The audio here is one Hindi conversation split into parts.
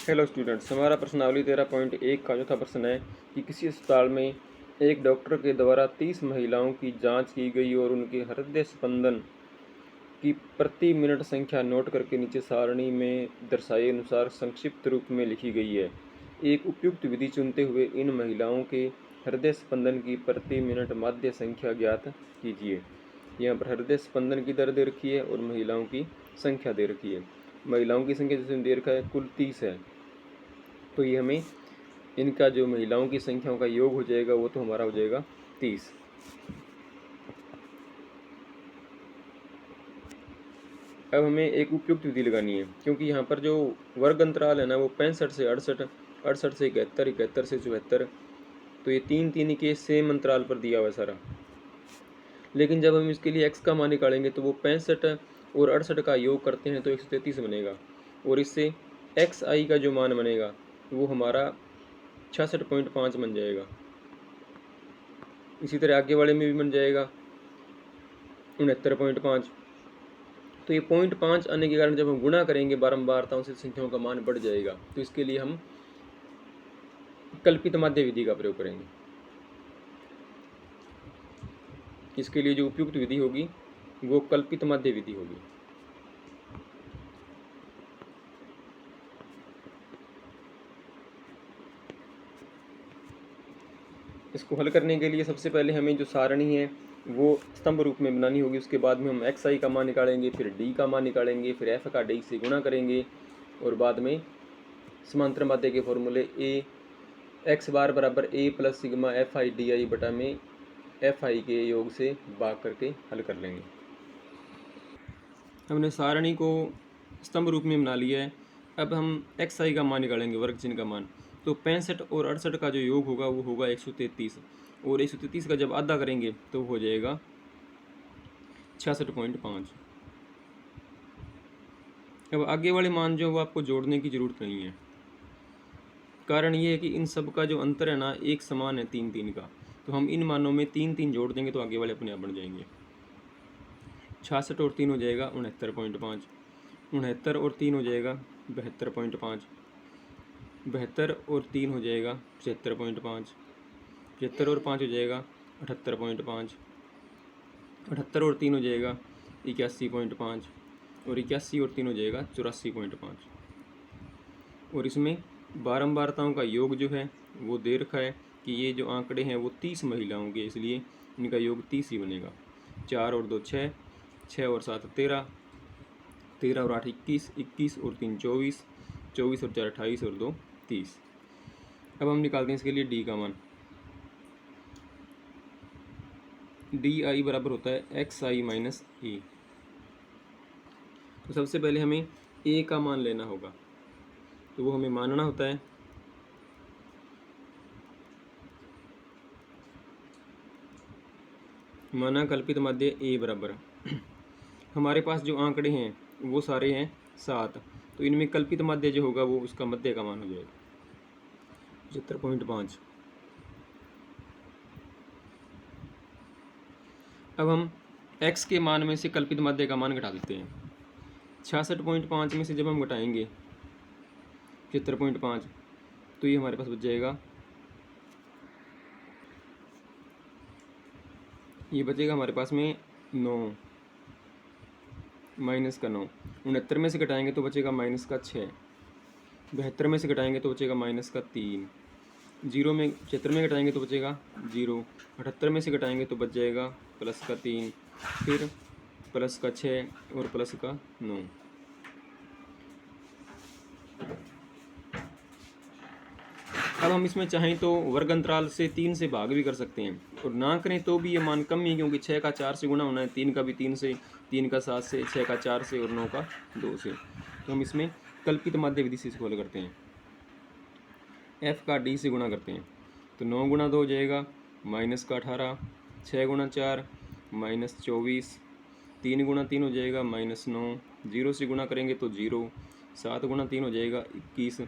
हेलो स्टूडेंट्स, हमारा प्रश्नावली 13.1 का चौथा प्रश्न है कि किसी अस्पताल में एक डॉक्टर के द्वारा 30 महिलाओं की जांच की गई और उनके हृदय स्पंदन की प्रति मिनट संख्या नोट करके नीचे सारणी में दर्शाए अनुसार संक्षिप्त रूप में लिखी गई है। एक उपयुक्त विधि चुनते हुए इन महिलाओं के हृदय स्पंदन की प्रति मिनट माध्य संख्या ज्ञात कीजिए। यहाँ पर हृदय स्पंदन की दर दे रखी है और महिलाओं की संख्या दे रखी है। महिलाओं की संख्या जैसे दे रखा है कुल 30 है, तो ये हमें इनका जो महिलाओं की संख्याओं का योग हो जाएगा वो तो हमारा हो जाएगा 30। अब हमें एक उपयुक्त विधि लगानी है, क्योंकि यहाँ पर जो वर्ग अंतराल है ना वो 65 से 68, 68 से 71, 71 से 74, तो ये तीन तीन के सेम अंतराल पर दिया हुआ है सारा। लेकिन जब हम इसके लिए x का मान निकालेंगे तो वो 65 और 68 का योग करते हैं तो 133 बनेगा, और इससे xi का जो मान बनेगा वो हमारा 66.5 बन जाएगा। इसी तरह आगे वाले में भी बन जाएगा 69.5। तो ये 0.5 आने के कारण जब हम गुणा करेंगे बारंबार तो उनसे संख्याओं का मान बढ़ जाएगा। तो इसके लिए हम कल्पित माध्य विधि का प्रयोग करेंगे। इसके लिए जो उपयुक्त विधि होगी वो कल्पित माध्य विधि होगी। इसको हल करने के लिए सबसे पहले हमें जो सारणी है वो स्तंभ रूप में बनानी होगी। उसके बाद में हम xi का मान निकालेंगे, फिर d का मान निकालेंगे, फिर f का d से गुणा करेंगे, और बाद में समांतर माध्य के फॉर्मूले a x बार बराबर a plus sigma fi di बटा में fi के योग से भाग करके हल कर लेंगे। हमने सारणी को स्तंभ रूप में बना लिया है। अब हम xi का मान निकालेंगे, वर्ग चिन्ह का मान। तो 65 और 68 का जो योग होगा वो होगा 133, और 133 का जब आधा करेंगे तो हो जाएगा 66.5। अब आगे वाले मान जो वो आपको जोड़ने की ज़रूरत नहीं है, कारण ये है कि इन सब का जो अंतर है ना एक समान है 3 का। तो हम इन मानों में 3 जोड़ देंगे तो आगे वाले अपने आप बन जाएंगे। 66 और 3 हो जाएगा 69.5, 69 और 3 हो जाएगा 72.5, 72 और 3 हो जाएगा 75.5, 75 और 5 हो जाएगा 78.5, 78 और 3 हो जाएगा 81.5, और 81 और 3 हो जाएगा 84.5। और इसमें बारंबारताओं का योग जो है वो दे रखा है कि ये जो आंकड़े हैं वो 30 महिलाओं के, इसलिए इनका योग 30 ही बनेगा। 4 और 2 6, 6 और 7 13, 13 और 8 21, 21 और 3 24, 24 और 4 28 और 2 30। अब हम निकालते हैं इसके लिए डी का मान। डी आई बराबर होता है एक्स आई माइनस ए। तो सबसे पहले हमें ए का मान लेना होगा, तो वो हमें मानना होता है माना कल्पित माध्य ए बराबर हमारे पास जो आंकड़े हैं वो सारे हैं 7, तो इनमें कल्पित माध्य जो होगा वो उसका मध्य का मान हो जाएगा 75.5। अब हम x के मान में से कल्पित माध्य का मान घटा देते हैं। 66.5 में से जब हम घटाएंगे 75.5 तो ये हमारे पास बच जाएगा, ये बचेगा हमारे पास में 9 माइनस का 9। 69 में से घटाएंगे तो बचेगा माइनस का 6, 72 में से घटाएंगे तो बचेगा माइनस का 3, 0 में 76 में घटाएंगे तो बचेगा 0, 78 में से घटाएंगे तो बच जाएगा प्लस का 3, फिर प्लस का 6 और प्लस का 9। अब हम इसमें चाहें तो वर्ग अंतराल से 3 से भाग भी कर सकते हैं, और ना करें तो भी ये मान कम ही है, क्योंकि 6 का 4 से गुणा होना है, 3 का भी 3 से, 3 का 7 से, 6 का 4 से और 9 का 2 से। तो हम इसमें कल्पित माध्य विधि से इसको हल करते हैं। f का d से गुणा करते हैं तो 9 गुणा 2 हो जाएगा माइनस का 18, 6 गुणा 4 माइनस 24, 3 गुणा 3 हो जाएगा माइनस 9, 0 से गुणा करेंगे तो 0, 7 गुणा 3 हो जाएगा 21,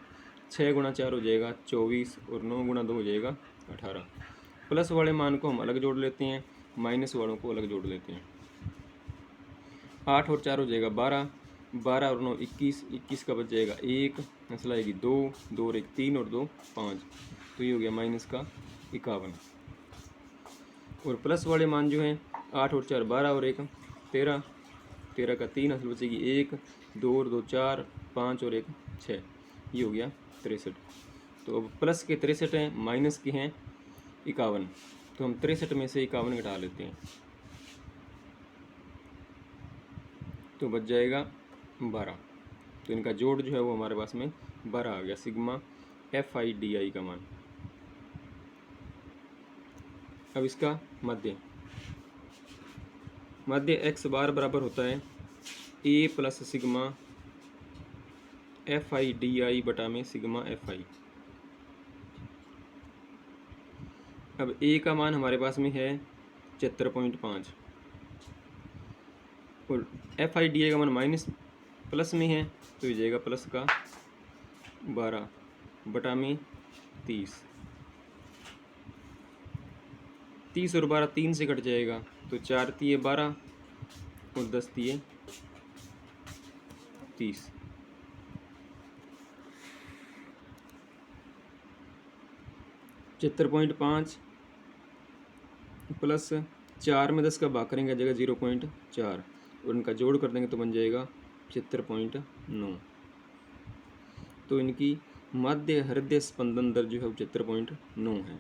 6 गुणा 4 हो जाएगा 24, और 9 गुणा 2 हो जाएगा 18। प्लस वाले मान को हम अलग जोड़ लेते हैं, माइनस वालों को अलग जोड़ लेते हैं। 8 और 4 हो जाएगा 12, 12 और 9 21, 21 का बच जाएगा 1, मसला आएगी 2, 2 और 1 3 और 2 5, तो ये हो गया माइनस का 51। और प्लस वाले मान जो हैं 8 और 4 12 और 1 13, 13 का 3, असल बचेगी 1, 2 और 2 4, 5 और 1 6, ये हो गया 63। तो अब प्लस के 63 हैं, माइनस के हैं 51, तो हम 63 में से 51 घटा लेते हैं, तो बच जाएगा 12। तो इनका जोड़ जो है वो हमारे पास में 12 आ गया, सिग्मा FIDI का मान। अब इसका मध्य x बार बराबर होता है a प्लस सिग्मा FIDI बटा में सिग्मा FI। अब a का मान हमारे पास में है 76.5 और FIDI का मान माइनस प्लस में है, तो ये जाएगा प्लस का 12 बटा में 30, 30 और 12 3 से कट जाएगा, तो 4 तिये 12 और 10 तिये 30। पचहत्तर 5 प्लस 4 में 10 का भाग करेंगे जगह 0.4 और इनका जोड़ कर देंगे तो बन जाएगा 75.9। तो इनकी मध्य हृदय स्पंदन दर जो है 75.9 है।